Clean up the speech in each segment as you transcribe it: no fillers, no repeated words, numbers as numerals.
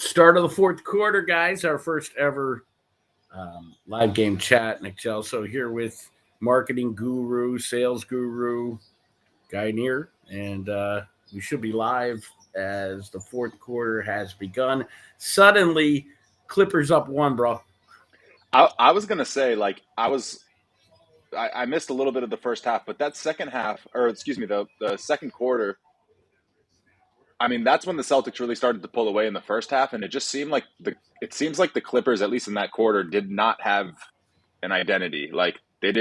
Start of the fourth quarter, guys. Our first ever live game chat. Nick Gelso here with marketing guru, sales guru, Guy Neer. And we should be live as the fourth quarter has begun. Suddenly, Clippers up one, bro. I was going to say, like, I missed a little bit of the first half, but that second half, or excuse me, the second quarter, I mean, that's when the Celtics really started to pull away in the first half, and it just seemed like it seems like the Clippers, at least in that quarter, did not have an identity. Like, there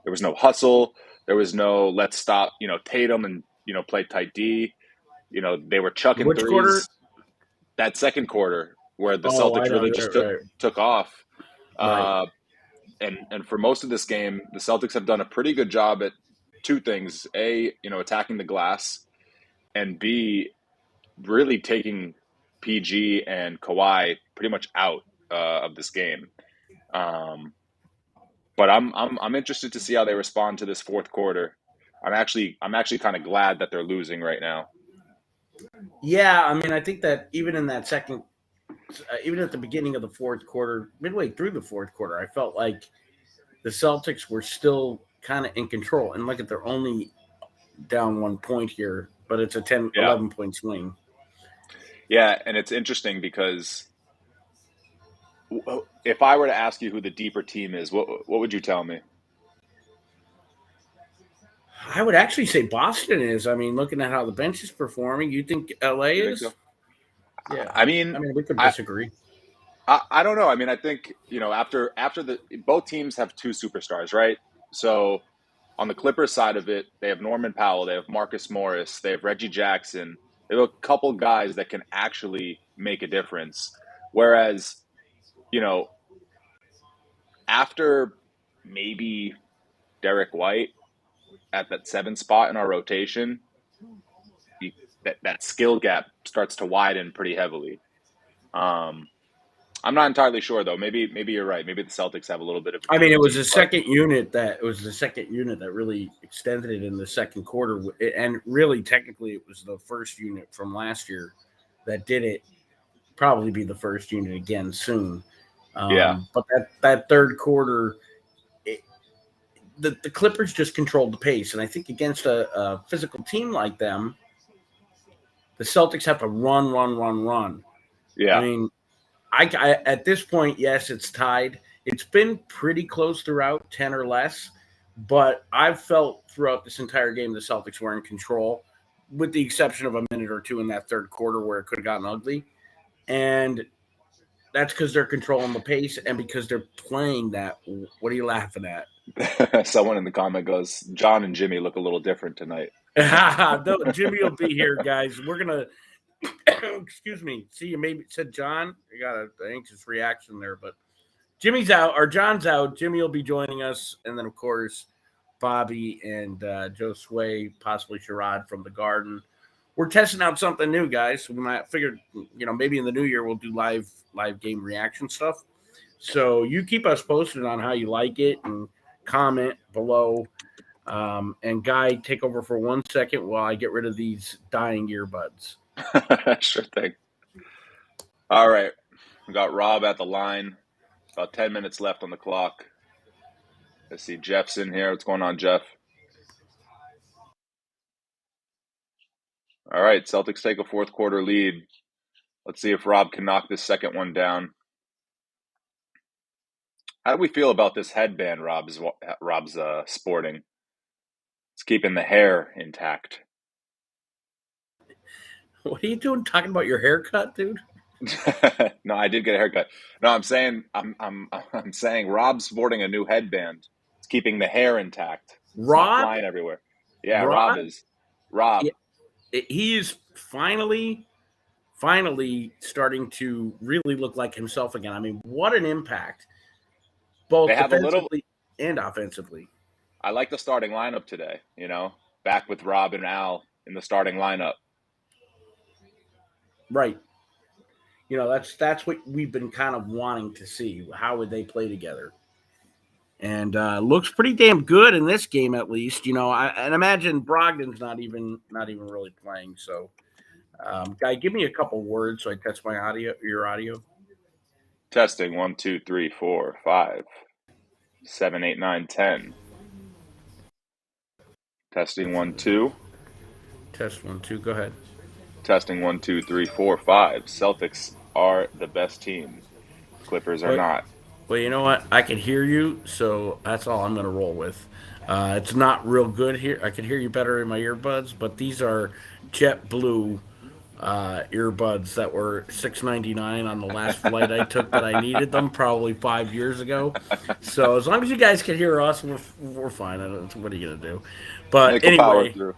was no hustle, there was no let's stop, Tatum and play tight D. They were chucking Which threes. quarter? That second quarter where the Oh, I Celtics know, really just right. took off. Right. And for most of this game, the Celtics have done a pretty good job at two things: A, attacking the glass, and B, really taking PG and Kawhi pretty much out of this game. But I'm interested to see how they respond to this fourth quarter. I'm actually kind of glad that they're losing right now. Yeah, I mean, I think that even in that second, even at the beginning of the fourth quarter, midway through the fourth quarter, I felt like the Celtics were still kind of in control. And look at, they're only down 1 point here, but it's a 11-point swing. Yeah, and it's interesting because if I were to ask you who the deeper team is, what would you tell me? I would actually say Boston is. I mean, looking at how the bench is performing, you think LA is? So? Yeah. I mean, we could disagree. I don't know. I mean, I think, after both teams have two superstars, right? So on the Clippers side of it, they have Norman Powell, they have Marcus Morris, they have Reggie Jackson. They have a couple guys that can actually make a difference. Whereas, after maybe Derek White at that 7 spot in our rotation, that skill gap starts to widen pretty heavily. I'm not entirely sure though. Maybe you're right. Maybe the Celtics have a little bit of. I mean, it was the second unit that really extended it in the second quarter, and really technically it was the first unit from last year that did it. Probably be the first unit again soon. But that third quarter, the Clippers just controlled the pace, and I think against a physical team like them, the Celtics have to run. Yeah. I mean, I at this point, yes, it's tied. It's been pretty close throughout, 10 or less, but I've felt throughout this entire game the Celtics were in control, with the exception of a minute or two in that third quarter where it could have gotten ugly. And that's because they're controlling the pace and because they're playing that. What are you laughing at? Someone in the comment goes, John and Jimmy look a little different tonight. No, Jimmy will be here, guys. We're going to, excuse me. See, you maybe said John. You got an anxious reaction there, but Jimmy's out, or John's out. Jimmy will be joining us. And then, of course, Bobby and Josue, possibly Sherrod from the Garden. We're testing out something new, guys. So we might figure, maybe in the new year we'll do live game reaction stuff. So you keep us posted on how you like it and comment below. And Guy, take over for 1 second while I get rid of these dying earbuds. Sure thing. All right. We got Rob at the line. About 10 minutes left on the clock. I see Jeff's in here. What's going on, Jeff? All right. Celtics take a fourth quarter lead. Let's see if Rob can knock this second one down. How do we feel about this headband Rob's sporting? It's keeping the hair intact. What are you doing? Talking about your haircut, dude? No, I did get a haircut. No, I'm saying Rob's sporting a new headband. It's keeping the hair intact. It's not flying everywhere. Yeah, Rob is. Rob. He is finally starting to really look like himself again. I mean, what an impact, both defensively and offensively. I like the starting lineup today, back with Rob and Al in the starting lineup. Right. That's what we've been kind of wanting to see. How would they play together? And looks pretty damn good in this game, at least. And imagine Brogdon's not even really playing. So Guy, give me a couple words so I test my audio. Your audio. Testing 1, 2, 3, 4, 5, 7, 8, 9, 10. Testing 1, 2. Test 1, 2. Go ahead. Testing 1, 2, 3, 4, 5. Celtics are the best team. Clippers are But not. well, you know what? I can hear you, so that's all I'm going to roll with. It's not real good here. I can hear you better in my earbuds, but these are jet blue earbuds that were $6.99 on the last flight I took that I needed them probably 5 years ago. So as long as you guys can hear us, we're fine. What are you going to do? But Nick will power anyway, through.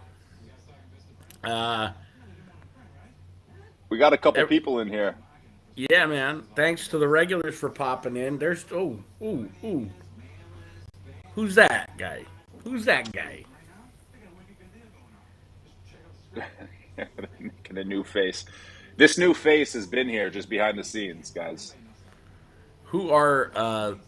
uh, We got a couple people in here. yeah, man. Thanks to the regulars for popping in. There's who's that guy? Who's that guy? Making a new face. This new face has been here just behind the scenes, guys. Who are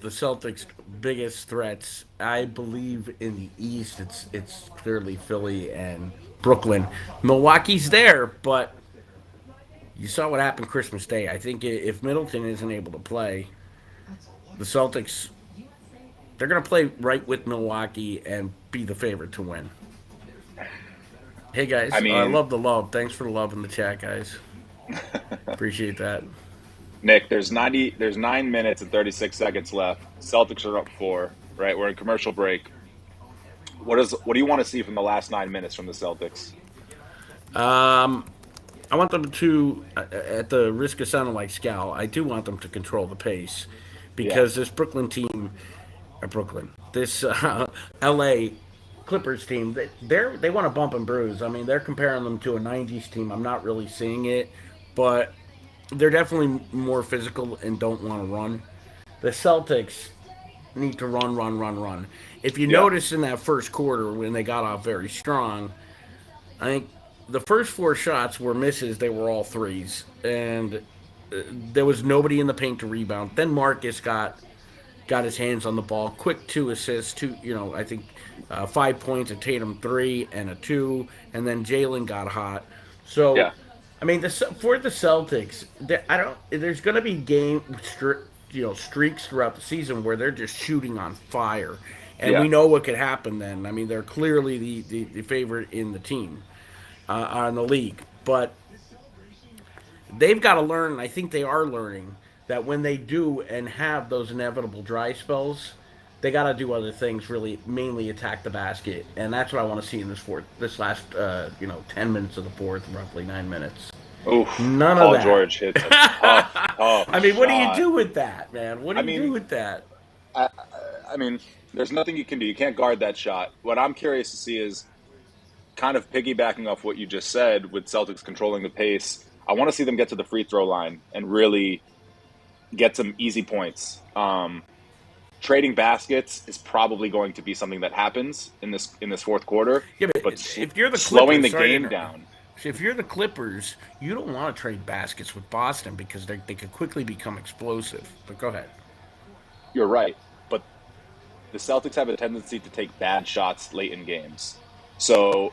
the Celtics' biggest threats? I believe in the East, it's clearly Philly and Brooklyn. Milwaukee's there, but you saw what happened Christmas Day. I think if Middleton isn't able to play, the Celtics they're going to play right with Milwaukee and be the favorite to win. Hey I guys, I mean, love the love. Thanks for the love in the chat, guys. Appreciate that. Nick, there's 9 minutes and 36 seconds left. Celtics are up 4, right? We're in commercial break. What do you want to see from the last 9 minutes from the Celtics? I want them to, at the risk of sounding like Scal, I do want them to control the pace Yeah. because this Brooklyn team, this LA Clippers team, they want to bump and bruise. I mean, they're comparing them to a '90s team. I'm not really seeing it, but they're definitely more physical and don't want to run. The Celtics need to run, run, run, run. If you Yeah. notice in that first quarter when they got off very strong, I think the first 4 shots were misses. They were all threes, and there was nobody in the paint to rebound. Then Marcus got his hands on the ball. Quick 2 assists, I think 5 points, a Tatum 3 and a 2, and then Jalen got hot. So, Yeah. I mean, for the Celtics, I don't. There's going to be streaks throughout the season where they're just shooting on fire, and Yeah. we know what could happen then. I mean, they're clearly the favorite in the team, on the league, but they've got to learn. I think they are learning that when they do and have those inevitable dry spells, they got to do other things. Really, mainly attack the basket, and that's what I want to see in this last 10 minutes of the fourth, roughly 9 minutes. Oof. None of Paul that. George hits a tough I mean, what do you shot. do with that, man? What do I you do mean, with that? I, I mean, there's nothing you can do. You can't guard that shot. What I'm curious to see is kind of piggybacking off what you just said with Celtics controlling the pace. I want to see them get to the free throw line and really get some easy points. Trading baskets is probably going to be something that happens in this fourth quarter, Yeah, but but if you're the slowing Clippers, the sorry to game interrupt. down. If you're the Clippers, you don't want to trade baskets with Boston because they could quickly become explosive. But go ahead. You're right, but the Celtics have a tendency to take bad shots late in games. So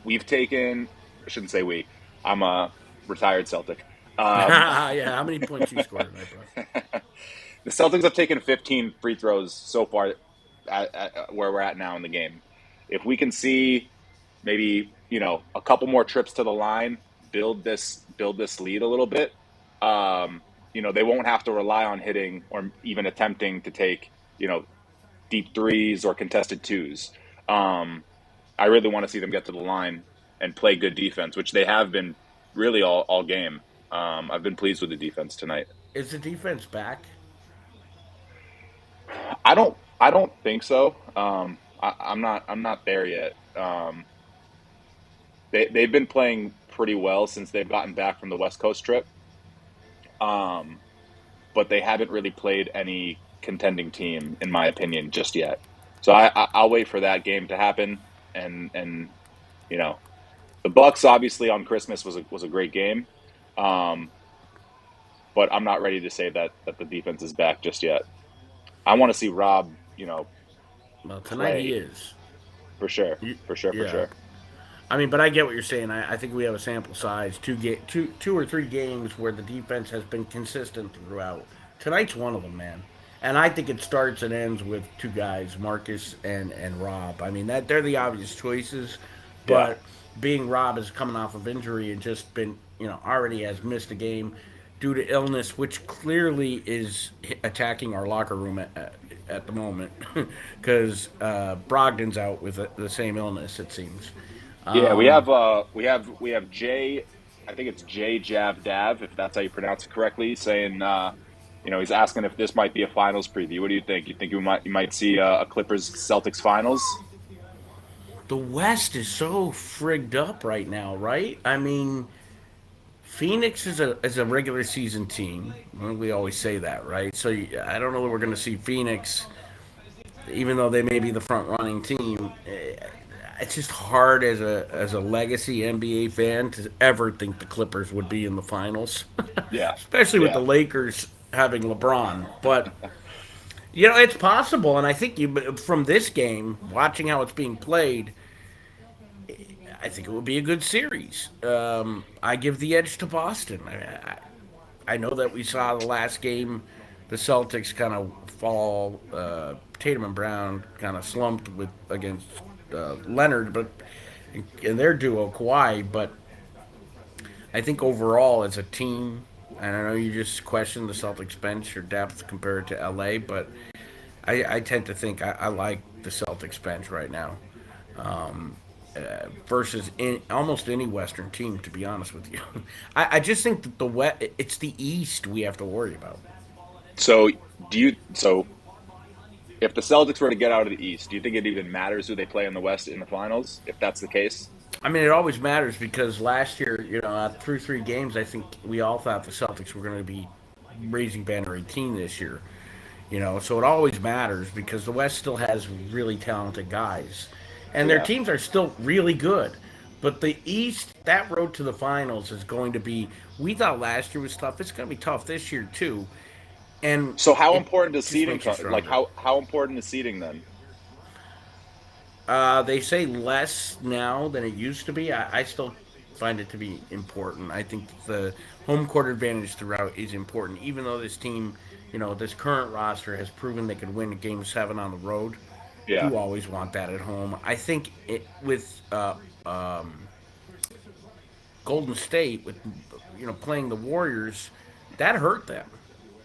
we've taken, I shouldn't say we, I'm a retired Celtic. Um, Yeah, how many points you scored tonight, bro? the Celtics have taken 15 free throws so far where we're at now in the game. If we can see maybe a couple more trips to the line, build this lead a little bit, they won't have to rely on hitting or even attempting to take deep threes or contested twos. Um, I really want to see them get to the line and play good defense, which they have been really all game. I've been pleased with the defense tonight. Is the defense back? I don't think so. I'm not there yet. They've been playing pretty well since they've gotten back from the West Coast trip. Um, but they haven't really played any contending team, in my opinion, just yet. So I'll wait for that game to happen. And you know, the Bucks obviously on Christmas was a great game. Um, but I'm not ready to say that the defense is back just yet. I want to see Rob, Well, tonight he play is. for sure, You, for sure, for yeah. sure. I mean, but I get what you're saying. I think we have a sample size, two or three games where the defense has been consistent throughout. Tonight's one of them, man. And I think it starts and ends with two guys, Marcus and Rob. I mean, that they're the obvious choices, Yeah. but being Rob is coming off of injury and just been, already has missed a game due to illness, which clearly is attacking our locker room at the moment, because Brogdon's out with the same illness, it seems. Yeah, we have Jay, I think it's Jay Jav Dav, if that's how you pronounce it correctly, saying he's asking if this might be a finals preview. What do you think? You think you might see a Clippers Celtics finals? The West is so frigged up right now, right? I mean, Phoenix is a regular season team. Well, we always say that, right? So I don't know that we're going to see Phoenix, even though they may be the front running team. It's just hard as a legacy NBA fan to ever think the Clippers would be in the finals, Yeah. especially with the Yeah. Lakers having LeBron. But it's possible, and I think from this game, watching how it's being played, I think it would be a good series. I give the edge to Boston. I know that we saw the last game, the Celtics kind of fall. Tatum and Brown kind of slumped with against Leonard, but and their duo Kawhi. But I think overall as a team, and I know you just questioned the Celtics bench or depth compared to LA, but I tend to think I like the Celtics bench right now. Versus almost any Western team, to be honest with you. I just think that it's the East we have to worry about. So so if the Celtics were to get out of the East, do you think it even matters who they play in the West in the finals, if that's the case? I mean, it always matters because last year, through three games, I think we all thought the Celtics were going to be raising banner 18 this year. So it always matters because the West still has really talented guys, and their Yeah. teams are still really good. But the East, that road to the finals is going to be. We thought last year was tough. It's going to be tough this year too, and So how it important is just seeding makes you like stronger. how important is seeding then? They say less now than it used to be. I still find it to be important. I think the home court advantage throughout is important, even though this team, this current roster has proven they could win Game 7 on the road. Yeah. You always want that at home. I think with Golden State, with playing the Warriors, that hurt them.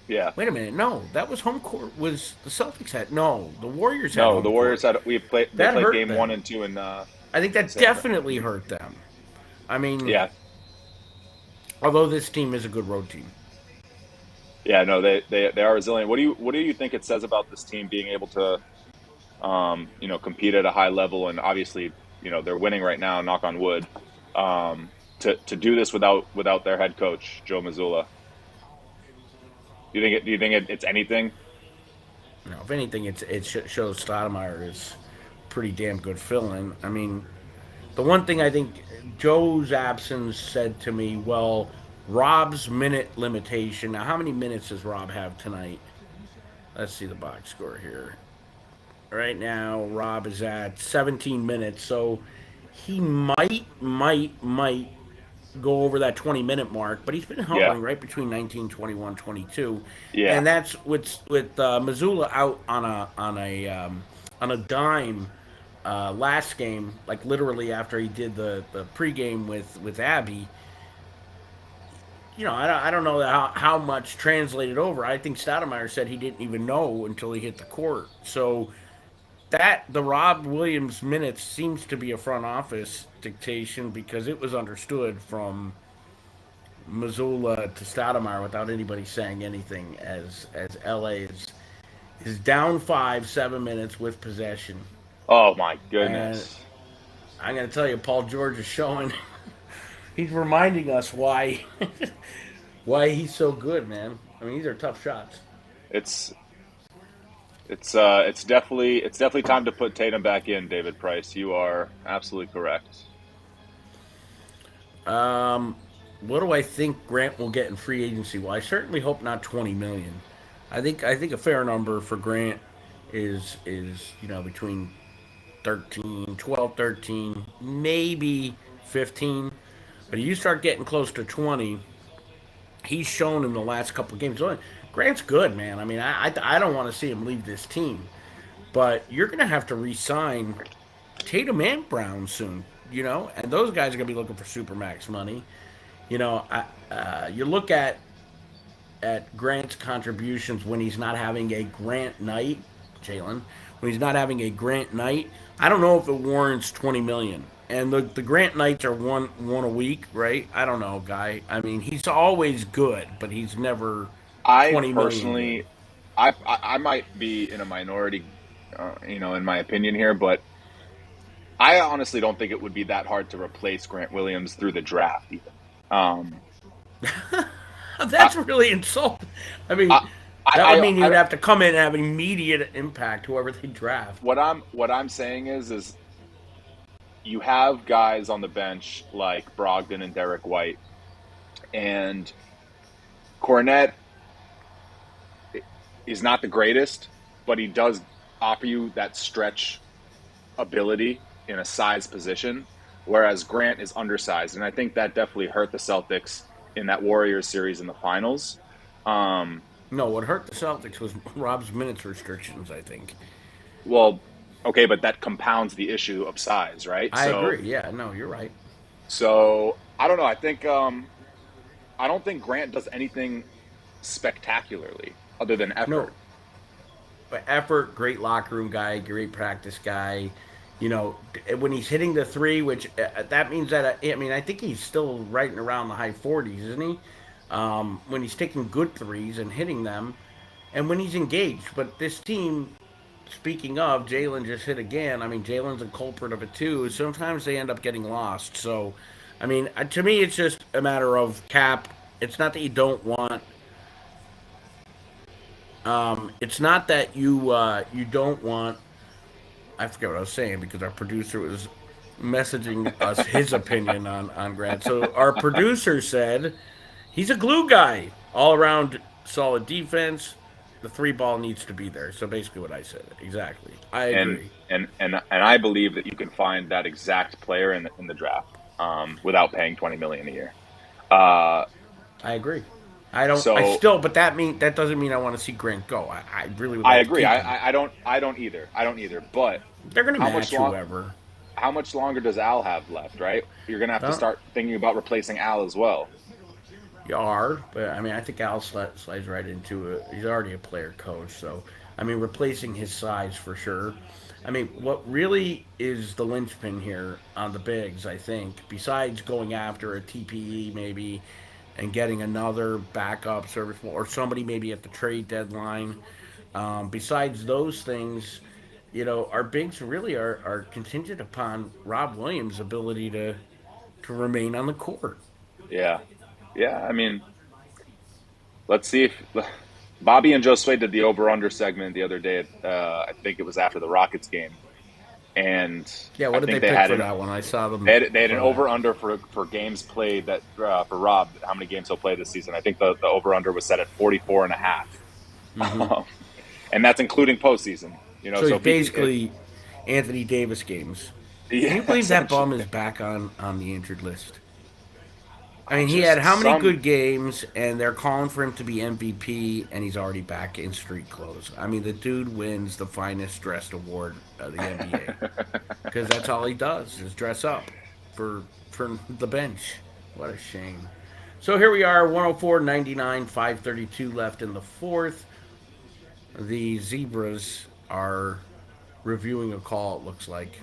Yeah. Wait a minute, no, that was home court. Was the Celtics had no? The Warriors had No, home the court. Warriors had they That played hurt game 1 them. and 2 I think in that San Fran. definitely hurt them. I mean, Yeah. although this team is a good road team. Yeah, no, they are resilient. What do you think it says about this team being able to compete at a high level, and obviously, they're winning right now, knock on wood. To do this without their head coach, Joe Mazzulla. Do you think it's anything? If anything, it shows Stoudemire is pretty damn good filling. I mean, the one thing I think Joe's absence said to me, well, Rob's minute limitation. Now, how many minutes does Rob have tonight? Let's see the box score here. Right now, Rob is at 17 minutes, so he might go over that 20-minute mark, but he's been Yeah. hovering right between 19, 21, 22, Yeah. and that's with Missoula out on a dime last game, like literally after he did the pregame with Abby. I don't know how much translated over. I think Stoudemire said he didn't even know until he hit the court. So that the Rob Williams minutes seems to be a front office dictation because it was understood from Missoula to Stoudemire without anybody saying anything as LA is down 7 minutes with possession. Oh my And goodness. I'm gonna tell you, Paul George is showing. He's reminding us why why he's so good, man. I mean, these are tough shots. It's it's definitely time to put Tatum back in, David Price. You are absolutely correct. What do I think Grant will get in free agency? Well, I certainly hope not 20 million. I think a fair number for Grant is between 13, 12, 13, maybe 15. But you start getting close to 20, he's shown in the last couple of games. Grant's good, man. I mean, I don't want to see him leave this team. But you're going to have to re-sign Tatum and Brown soon, and those guys are going to be looking for supermax money. You look at Grant's contributions when he's not having a Grant night, Jalen. When he's not having a Grant night, I don't know if it warrants 20 million. And the Grant nights are one a week, right? I don't know, guy. I mean, he's always good, but he's never I 20 million good. personally, I might be in a minority, in my opinion here, but I honestly don't think it would be that hard to replace Grant Williams through the draft, even. Um, I, That's really insulting. I mean, I, that would I, mean you'd I, have to come in and have immediate impact whoever they draft. what I'm saying is you have guys on the bench like Brogdon and Derek White, and Cornette is not the greatest, but he does offer you that stretch ability in a size position, whereas Grant is undersized, and I think that definitely hurt the Celtics in that Warriors series in the finals. Um, No, what hurt the Celtics was Rob's minutes restrictions, I think. well, okay, but that compounds the issue of size, right? I So, agree. Yeah, no, you're right. so I don't know. I don't think Grant does anything spectacularly other than No, effort. but effort, great locker room guy, great practice guy. When he's hitting the three, which that means that I mean, I think he's still right around the high 40s, isn't he? When he's taking good threes and hitting them, and when he's engaged. But this team, speaking of, Jalen just hit again. I mean, Jalen's a culprit of it too. Sometimes they end up getting lost. So, I mean, to me, it's just a matter of cap. It's not that you don't want. It's not that you don't want. I forget what I was saying because our producer was messaging us his opinion on Grant. So our producer said he's a glue guy, all around solid defense. The three ball needs to be there. So basically, what I said exactly. I and agree. and I believe that you can find that exact player in the draft without paying 20 million a year. Uh, I agree. I don't. I so still, but that doesn't mean I want to see Grant go. I really would I like to agree. keep him. I don't either. I don't either. But They're gonna how much match long whoever. how much longer does Al have left? Right, you're gonna have to Well, start thinking about replacing Al as well. you are, but I mean, I think Al slides right into it. He's already a player coach, so I mean, replacing his size for sure. I mean, what really is the linchpin here on the bigs, I think, besides going after a TPE maybe and getting another backup serviceable or somebody maybe at the trade deadline. Besides those things, our bigs really are contingent upon Rob Williams' ability to remain on the court. Yeah, yeah. I mean, let's see if Bobby and Josue did the over under segment the other day. I think it was after the Rockets game, and Yeah, I what did they think they pick had for an that one? I saw them they had an throw that. over under for games played that for Rob, how many games he'll play this season. I think the over under was set at 44 and a half. And that's including postseason. So So he's if he can, basically Anthony Davis games. Can you yeah, believe that bum essentially, is back on the injured list? I I mean, he had just how many some, good games, and they're calling for him to be MVP, and he's already back in street clothes. I mean, the dude wins the finest dressed award of the NBA because that's all he does is dress up for the bench. What a shame. So here we are, 104.99, 5:32 left in the fourth. The Zebras are reviewing a call. It looks like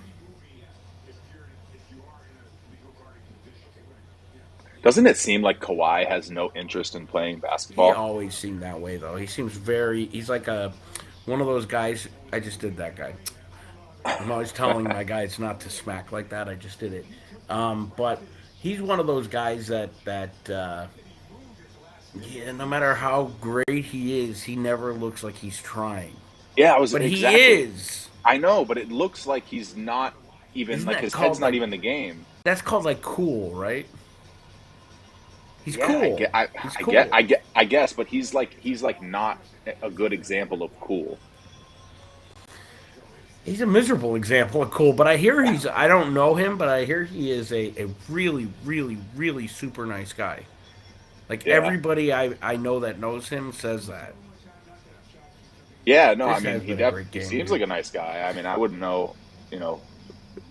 doesn't it seem like Kawhi has no interest in playing he basketball? always seemed that way though. He seems very. He's like a one of those guys. I just did that guy. I'm always telling my guys not to smack like that. I just did it. But he's one of those guys that yeah, no matter how great he is, he never looks like he's trying. Yeah, I was But he exactly. is. I know, but it looks like he's not even Isn't like that his head's called not like? even the game. That's called like cool, right? He's Yeah, I cool. get, I, He's I get, cool. I guess, but he's like not a good example of cool. He's a miserable example of cool, but I hear I don't know him, but I hear he is a really, really, really super nice guy. Like Yeah. everybody I know that knows him says that. Yeah, no, I This mean has he been a great he game, seems dude. like a nice guy. I mean, I wouldn't know, you know,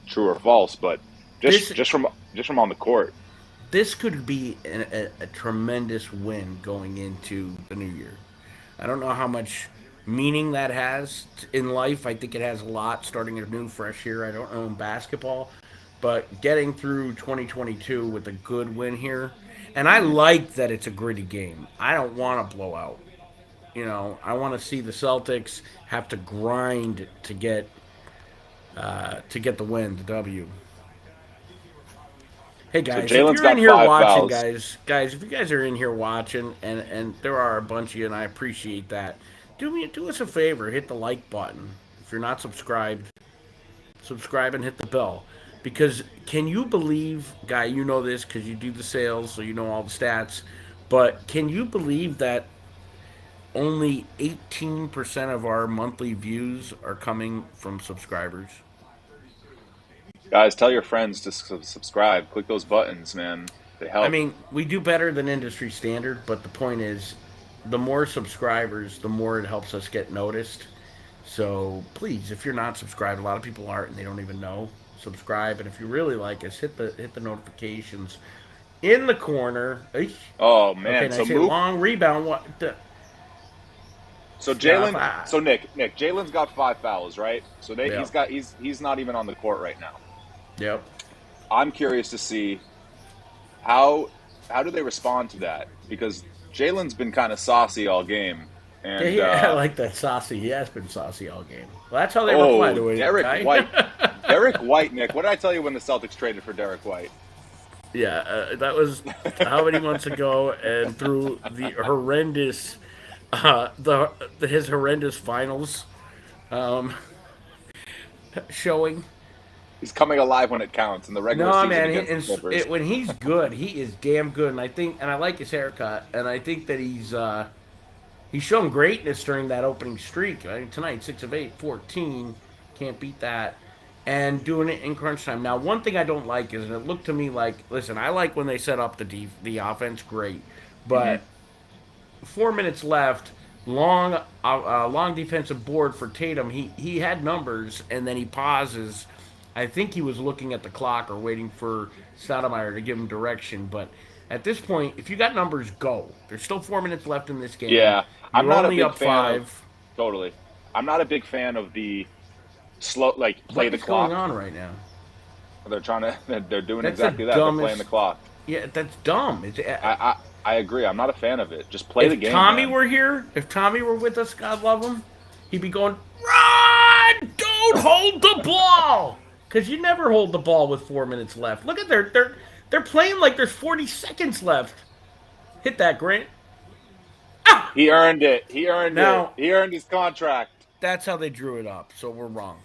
true or false, but This just from on the court. this could be a tremendous win going into the new year. I don't know how much meaning that has in life. I think it has a lot starting a new, fresh year. I don't know in basketball, but getting through 2022 with a good win here. And I Mhm. like that it's a gritty game. I don't want a blowout. I want to see the Celtics have to grind to get the win, the W. Hey So guys, if Jalen's you're in got here five watching, fouls. guys, if you guys are in here watching, and there are a bunch of you, and I appreciate that. Do us a favor, hit the like button. If you're not subscribed, subscribe and hit the bell. Because can you believe, guy, you know this because you do the sales, so you know all the stats. But can you believe that only 18% of our monthly views are coming from subscribers? Guys, tell your friends to subscribe. Click those buttons, man. They I help. mean, we do better than industry standard, but the point is, the more subscribers, the more it helps us get noticed. So please, if you're not subscribed, a lot of people aren't, and they don't even know. Subscribe, and if you really like us, hit the notifications in the corner. Eesh. Oh Okay, man. and I So say Mook. long rebound. What? So Stuff. Jalen. So Nick. Jalen's got five fouls, right? So Yep. he's not even on the court right now. Yep. I'm curious to see how how do they respond to that because Jalen's been kind of saucy all game, Yeah, and yeah, I like that saucy. He has been saucy all game. Well, that's how they reply oh, to it, Derek guy. White. Derek White, Nick. What did I tell you when the Celtics traded for Derek White? Yeah, that was how many months ago, and through the horrendous, his horrendous finals um, showing. He's coming alive when it counts in the regular No, season man, against the Clippers. when he's good, he is damn good, and I like his haircut, and I think that he's shown greatness during that opening streak. I mean, tonight, 6 of 8, 14, can't beat that. And doing it in crunch time. Now, one thing I don't like is, and it looked to me like, listen, I like when they set up the offense, great, Hmm. but 4 minutes left, long defensive board for Tatum. He had numbers, and then he pauses. I think he was looking at the clock or waiting for Stoudemire to give him direction. But at this point, if you got numbers, go. There's still 4 minutes left in this game. Yeah, I'm You're not a only big up fan of five. totally. I'm not a big fan of the slow like play What the is going clock. on right now? They're trying to. They're doing That's the exactly that. They're playing the dumbest. clock. Yeah, that's dumb. I agree. I'm not a fan of it. Just play the If game, Tommy man. were here, if Tommy were with us, God love him, he'd be going, run! Don't hold the ball! Because you never hold the ball with 4 minutes left. Look at they're playing like there's 40 seconds left. Hit that, Grant. Ah! He earned it. He earned it. Now, He earned his contract. that's how they drew it up, so we're wrong.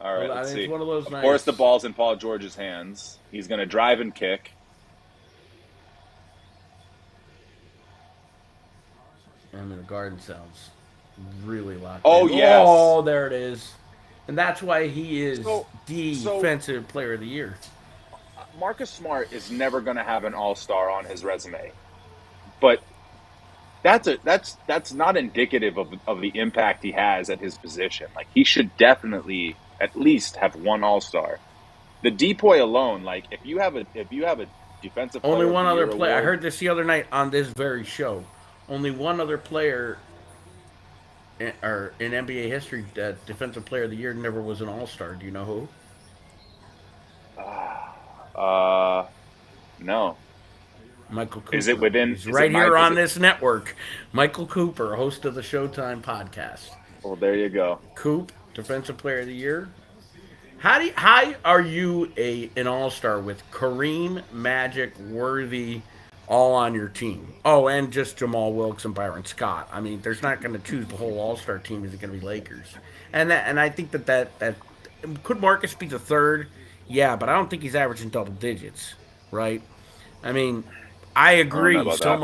All Well, right, I let's mean, it's see. one of those Of course, the nights. ball's in Paul George's hands. He's going to drive and kick. I mean, the Garden sounds really locked Oh in. yes. Oh, there it is. And that's why he is So, so defensive player of the year. Marcus Smart is never going to have an All Star on his resume, but that's not indicative of the impact he has at his position. Like he should definitely at least have one All Star. The depoy alone, like if you have a Defensive Only Player of one the other Year player. I award, heard this the other night on this very show. Only one other player or in NBA history that defensive player of the year never was an All Star. Do you know who? uh, no. Michael Is it Cooper. within? He's Is it right my? here Is on it? this network. Michael Cooper, host of the Showtime podcast. Well, there you go. Coop, defensive player of the year. How are you an all star with Kareem, Magic, Worthy, all on your team? Oh, and just Jamal Wilkes and Byron Scott. I mean, there's not going to choose the whole all star team. Is it going to be Lakers? And I think that could Marcus be the third? Yeah, but I don't think he's averaging double digits, right? I mean, I I don't know agree. about that.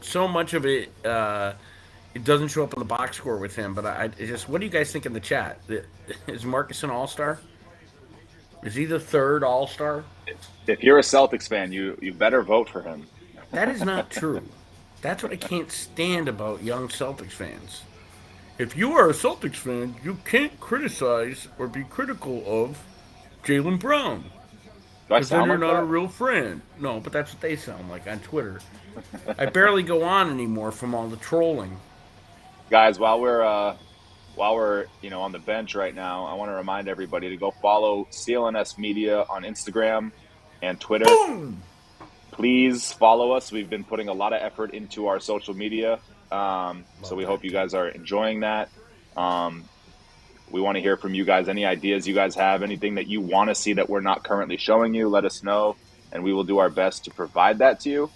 So much of it it doesn't show up on the box score with him. But I just, what do you guys think in the chat? Is Marcus an all-star? Is he the third all-star? If you're a Celtics fan, you better vote for him. That is not true. That's what I can't stand about young Celtics fans. If you are a Celtics fan, you can't criticize or be critical of Jaylen Brown. Do I Because then sound you're like not a that? real friend. No, but that's what they sound like on Twitter. I barely go on anymore from all the trolling. Guys, while we're on the bench right now, I want to remind everybody to go follow CLNS Media on Instagram and Twitter. Boom! Please follow us. We've been putting a lot of effort into our social media, so Love we that hope you too. guys are enjoying that. We want to hear from you guys. Any ideas you guys have, anything that you want to see that we're not currently showing you, let us know, and we will do our best to provide that to you.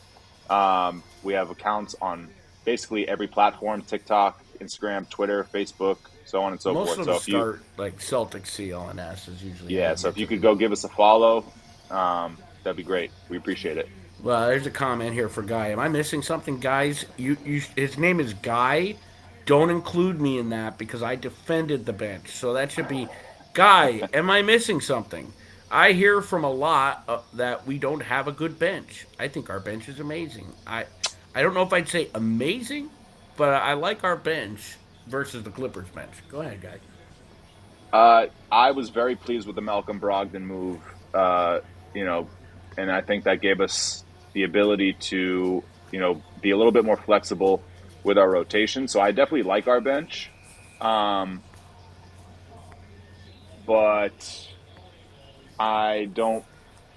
We have accounts on basically every platform: TikTok, Instagram, Twitter, Facebook, so on and so Most forth. of So them if you, start like Celtics CLNS is usually how yeah, you so if get you to could me. go give us a follow, that'd be great. We appreciate it. Well, there's a comment here for Guy. Am I missing something, guys? His name is Guy. Don't include me in that because I defended the bench. So that should be Guy. Am I missing something? I hear from a lot that we don't have a good bench. I think our bench is amazing. I don't know if I'd say amazing, but I like our bench versus the Clippers bench. Go ahead, Guy. I was very pleased with the Malcolm Brogdon move, you know, and I think that gave us the ability to, be a little bit more flexible with our rotation. So I definitely like our bench, um, but I don't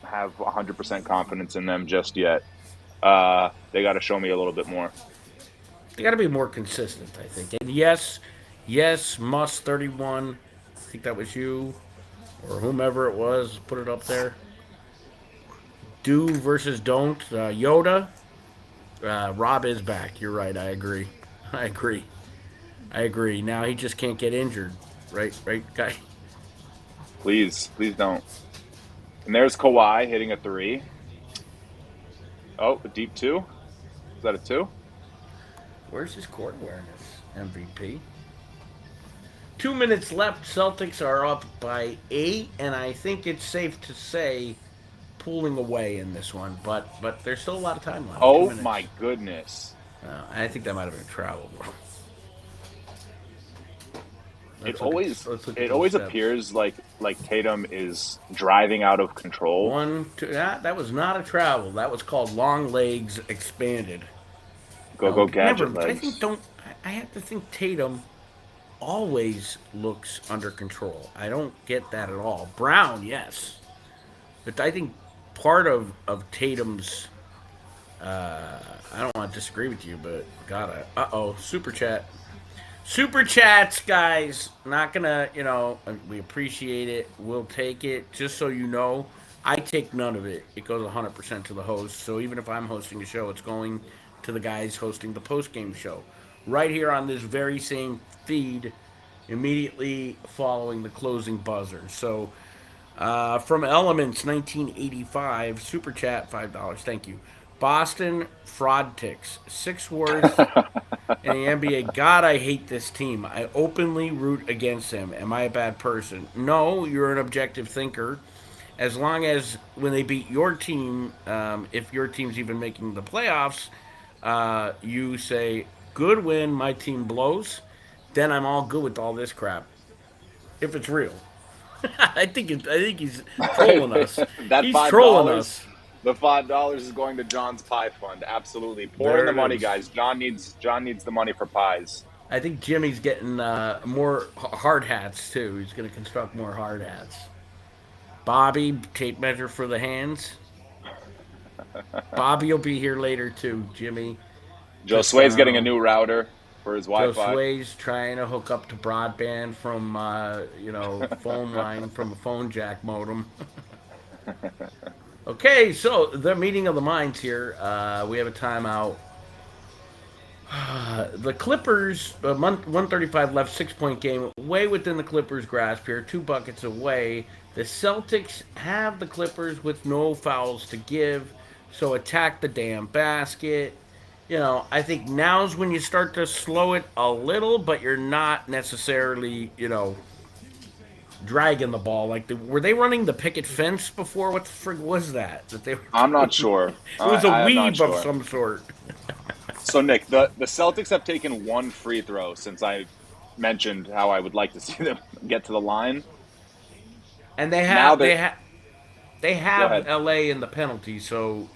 have 100% confidence in them just yet. They got to show me a little bit more. They got to be more consistent, I think. And yes, Must 31. I think that was you or whomever it was. Put it up there. Do versus don't. Yoda. Rob is back. You're right. I agree. I agree. I agree. Now he just can't get injured. Right, guy. Please, please don't. And there's Kawhi hitting a three. Oh, a deep two. Is that a two? Where's his court awareness? MVP. 2 minutes left. Celtics are up by 8, and I think it's safe to say pulling away in this one. But there's still a lot of time left. Two Oh minutes. my goodness. I think that might have been travel. It Let's look at always let's look at it those always steps. appears like Tatum is driving out of control. One, two. That was not a travel. That was called long legs expanded. Go No, go gadget never. I think legs. don't. I have to think Tatum always looks under control. I don't get that at all. Brown, yes, but I think part of Tatum's. I don't want to disagree with you, but gotta. Super chat. Super chats, guys. Not gonna, we appreciate it. We'll take it. Just so you know, I take none of it. It goes 100% to the host. So even if I'm hosting a show, it's going to the guys hosting the post game show. Right here on this very same feed, immediately following the closing buzzer. So from Elements 1985, super chat $5. Thank you. Boston fraud ticks. Sixth worst in the NBA. God, I hate this team. I openly root against them. Am I a bad person? No, you're an objective thinker. As long as when they beat your team, if your team's even making the playoffs, you say, good win, my team blows, then I'm all good with all this crap. If it's real. I think he's trolling us. That He's five trolling dollars, us. the $5 is going to John's pie fund. Absolutely, pour in There the it money, is. guys. John needs the money for pies. I think Jimmy's getting more hard hats too. He's going to construct more hard hats. Bobby, tape measure for the hands. Bobby will be here later too. Jimmy, Josue's getting a Toscano. new router for his Wi-Fi. Josue's trying to hook up to broadband from phone line from a phone jack modem. Okay, so the meeting of the minds here. We have a timeout. The Clippers, 135 left, 6 point game, way within the Clippers' grasp here, 2 buckets away. The Celtics have the Clippers with no fouls to give, so attack the damn basket. I think now's when you start to slow it a little, but you're not necessarily, dragging the ball. Like, were they running the picket fence before? What the frig was that they were I'm not doing? sure. It was a I am not weave of sure. some sort. So Nick, the Celtics have taken one free throw since I mentioned how I would like to see them get to the line. And they Now have they're they have they go have ahead. LA in the penalty, so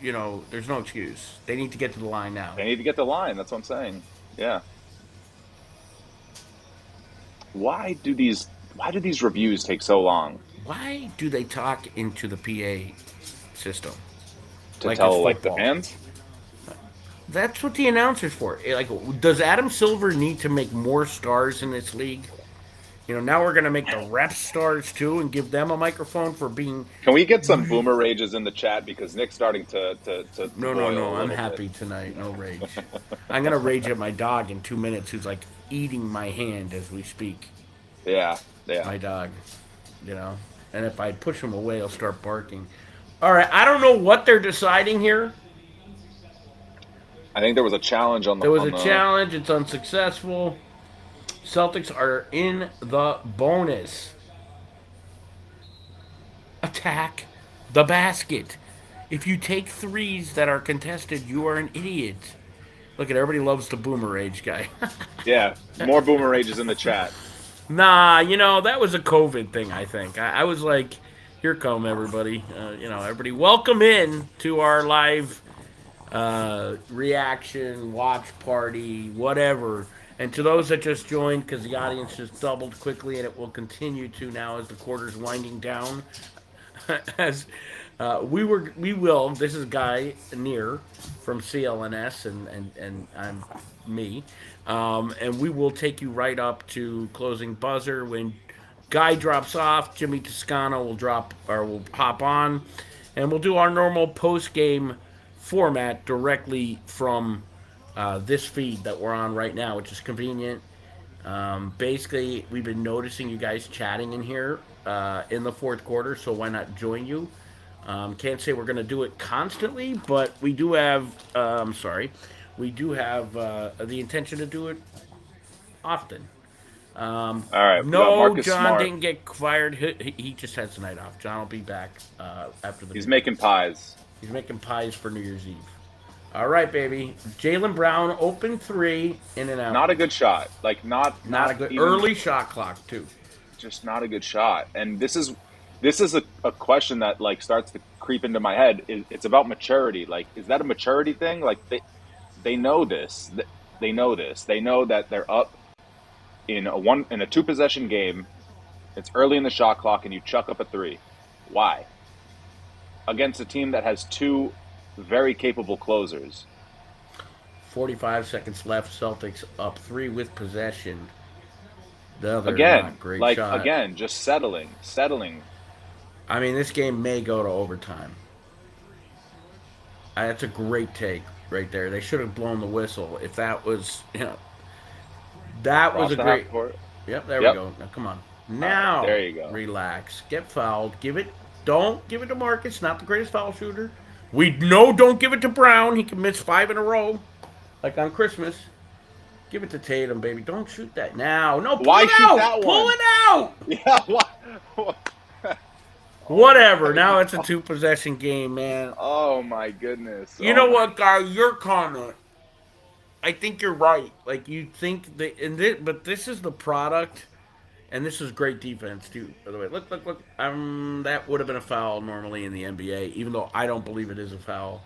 there's no excuse. They need to get to the line now. They need to get the line. That's what I'm saying. Yeah. Why do these reviews take so long Why do they talk into the PA system to like it's tell like the football? fans? That's what the announcer's for. Like, does Adam Silver need to make more stars in this league? Now we're gonna make the rep stars too and give them a microphone for being. Can we get some boomer rages in the chat because Nick's starting to No, no, boil no. a I'm little bit. happy tonight. No rage. I'm gonna rage at my dog in 2 minutes, who's like eating my hand as we speak. Yeah, yeah. My dog, you know. And if I push him away, he'll start barking. All right. I don't know what they're deciding here. I think there was a challenge on the There was on a the. challenge. It's unsuccessful. Celtics are in the bonus. Attack the basket. If you take threes that are contested, you are an idiot. Look at everybody loves the boomer age guy. Yeah, more boomer rages in the chat. Nah, that was a COVID thing, I think. I was like, here come everybody. Everybody, welcome in to our live reaction, watch party, whatever. And to those that just joined, because the audience just doubled quickly, and it will continue to now as the quarter's winding down. As we will. This is Guy Near from CLNS, and I'm me, and we will take you right up to closing buzzer when Guy drops off. Jimmy Toscano will hop on, and we'll do our normal post game format directly from this feed that we're on right now, which is convenient. Basically, we've been noticing you guys chatting in here in the fourth quarter, so why not join you? Can't say we're going to do it constantly, but we do have, we do have the intention to do it often. All right, we got No, Marcus John Smart. didn't get fired. He just had tonight off. John will be back after the He's New Year. making pies. He's making pies for New Year's Eve. All right, baby. Jaylen Brown, open three, in and out. Not a good shot. Like not Not not a good even early shot clock, too. just not a good shot. And this is a question that like starts to creep into my head. It's about maturity. Like, is that a maturity thing? Like they know this. They know this. They know that they're up in a two possession game. It's early in the shot clock, and you chuck up a three. Why? Against a team that has two very capable closers. 45 seconds left. Celtics up three with possession. The other Again, not great like shot. again, just settling. I mean, this game may go to overtime. That's a great take right there. They should have blown the whistle if that was, that was Across a the half great. court. Yep, there we Yep. go. Now, come on. All right, Now, there you go. relax. Get fouled. Give it. Don't give it to Marcus. Not the greatest foul shooter. We know don't give it to Brown. He can miss five in a row, like on Christmas. Give it to Tatum, baby. Don't shoot that now. No, pull Why it shoot out. that Pull one? it out. Yeah. What? Oh Whatever. my Now it's a god. two possession game, man. Oh my goodness. You Oh know my. what, guy? Your comment. I think you're right. Like you think that, but this is the product, and this is great defense too. By the way, look, look, look. That would have been a foul normally in the NBA, even though I don't believe it is a foul.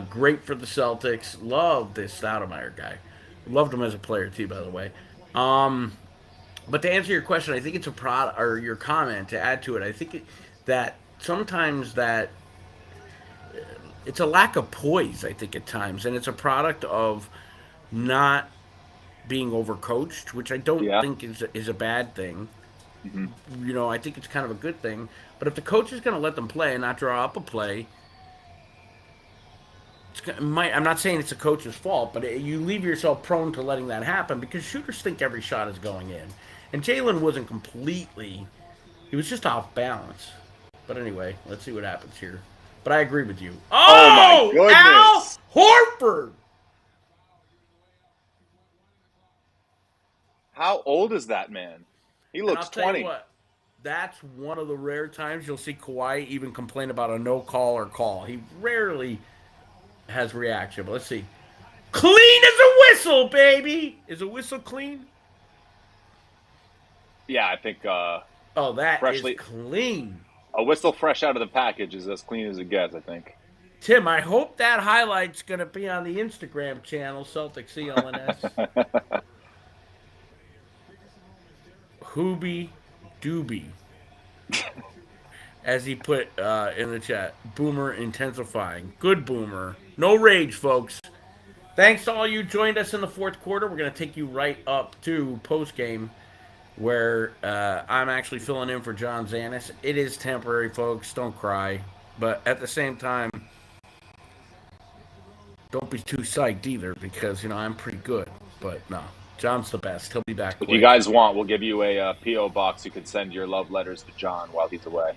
Great for the Celtics. Love this Stoudemire guy. Loved him as a player too, by the way. But to answer your question, I think it's a product, or your comment to add to it. I think that sometimes that it's a lack of poise. I think at times, and it's a product of not being overcoached, which I don't Yeah. think is a bad thing. Hmm. I think it's kind of a good thing. But if the coach is going to let them play and not draw up a play, I'm not saying it's a coach's fault, but you leave yourself prone to letting that happen because shooters think every shot is going in. And Jalen wasn't completely, he was just off balance. But anyway, let's see what happens here. But I agree with you. Oh my Oh, Al goodness. Horford! How old is that man? He And I'll looks tell 20. you what, that's one of the rare times you'll see Kawhi even complain about a no call or call. He rarely has reaction. But let's see. Clean as a whistle, baby. Is a whistle clean? Yeah, I think Oh, that is freshly clean. a whistle fresh out of the package is as clean as it gets, I think. Tim, I hope that highlight's going to be on the Instagram channel, Celtics CLNS. Hoobie Doobie. As he put in the chat, Boomer intensifying. Good Boomer. No rage, folks. Thanks to all you joined us in the fourth quarter. We're going to take you right up to postgame, where I'm actually filling in for John Zannis. It is temporary, folks. Don't cry. But at the same time, don't be too psyched either, because, I'm pretty good. But no, John's the best. He'll be back If quick. you guys want, we'll give you a P.O. box. You could send your love letters to John while he's away.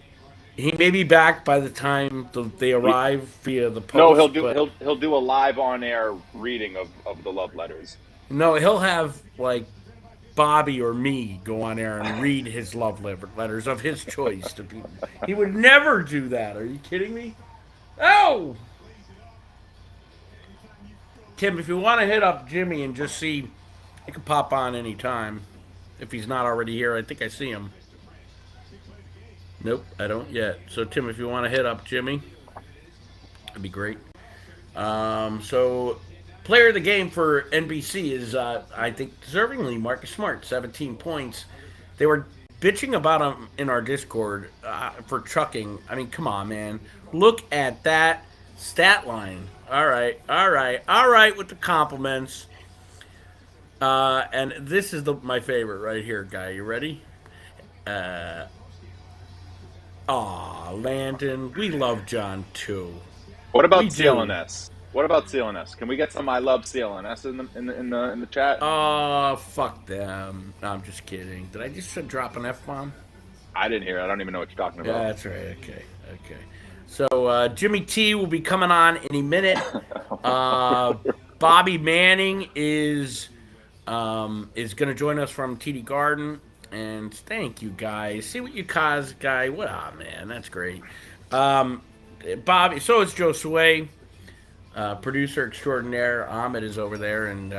He may be back by the time they arrive via the post. No, he'll do a live on air reading of the love letters. No, he'll have like Bobby or me go on air and read his love letters of his choice to people. He would never do that. Are you kidding me? Oh! Tim, if you want to hit up Jimmy and just see, he can pop on anytime. If he's not already here, I think I see him. Nope, I don't yet. So, Tim, if you want to hit up Jimmy, that'd be great. So, player of the game for NBC is, I think, deservingly Marcus Smart, 17 points. They were bitching about him in our Discord for chucking. I mean, come on, man. Look at that stat line. All right with the compliments. And this is my favorite right here, guy. You ready? Landon. We love John, too. What about CLNS? What about CLNS? Can we get some I love CLNS in the chat? Oh, fuck them. No, I'm just kidding. Did I just drop an F-bomb? I didn't hear it. I don't even know what you're talking about. Yeah, that's right. Okay. So Jimmy T will be coming on in a minute. Bobby Manning is going to join us from TD Garden. And thank you, guys. See what you caused, guy. Wow, man, that's great. Bobby, so is Josue, producer extraordinaire. Ahmed is over there, and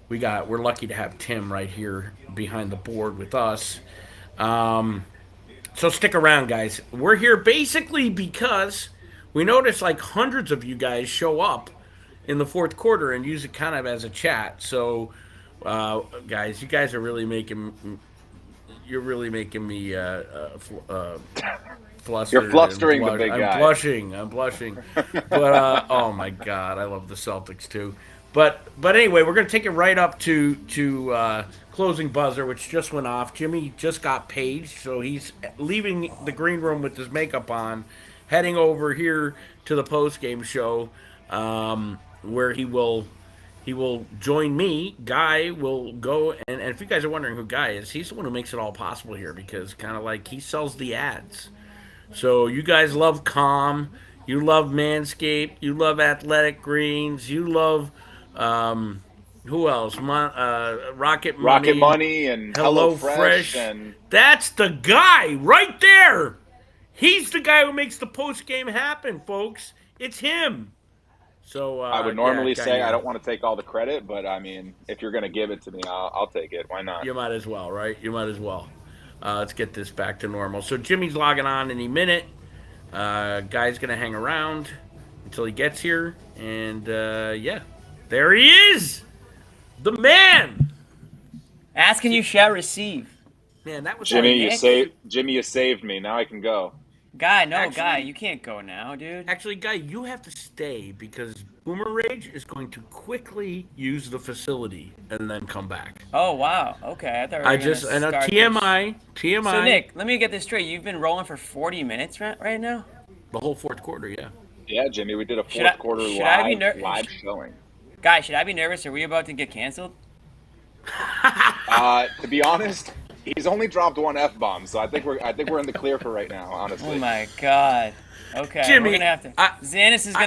we're lucky to have Tim right here behind the board with us. So stick around, guys. We're here basically because we noticed like hundreds of you guys show up in the fourth quarter and use it kind of as a chat. So, guys, you guys are really making. You're really making me flustered. You're flustering the big guy. I'm blushing. But oh my God, I love the Celtics too. But anyway, we're gonna take it right up to closing buzzer, which just went off. Jimmy just got paged, so he's leaving the green room with his makeup on, heading over here to the postgame show, where he will join me. Guy will go, and if you guys are wondering who Guy is, he's the one who makes it all possible here, because kind of like he sells the ads. So you guys love Calm, you love Manscaped, you love Athletic Greens, you love who else? Rocket Money and HelloFresh. And that's the guy right there. He's the guy who makes the post game happen, folks. It's him. So I would normally say I don't want to take all the credit, but I mean, if you're going to give it to me, I'll take it. Why not? You might as well, right? You might as well. Let's get this back to normal. So Jimmy's logging on any minute. Guy's going to hang around until he gets here. And, there he is. The man. Asking you shall receive. Man, that was Jimmy, you saved me. Now I can go. Guy, you can't go now, dude. Actually, Guy, you have to stay because Boomer Rage is going to quickly use the facility and then come back. Oh, wow. Okay. I know TMI. So, Nick, let me get this straight. You've been rolling for 40 minutes right now? The whole fourth quarter, yeah. Yeah, Jimmy, we did a fourth quarter live showing. Guy, should I be nervous? Are we about to get canceled? To be honest, he's only dropped one F-bomb, so I think we're in the clear for right now, honestly. Oh my God. Okay, Jimmy, we're gonna have to. Zannis is gonna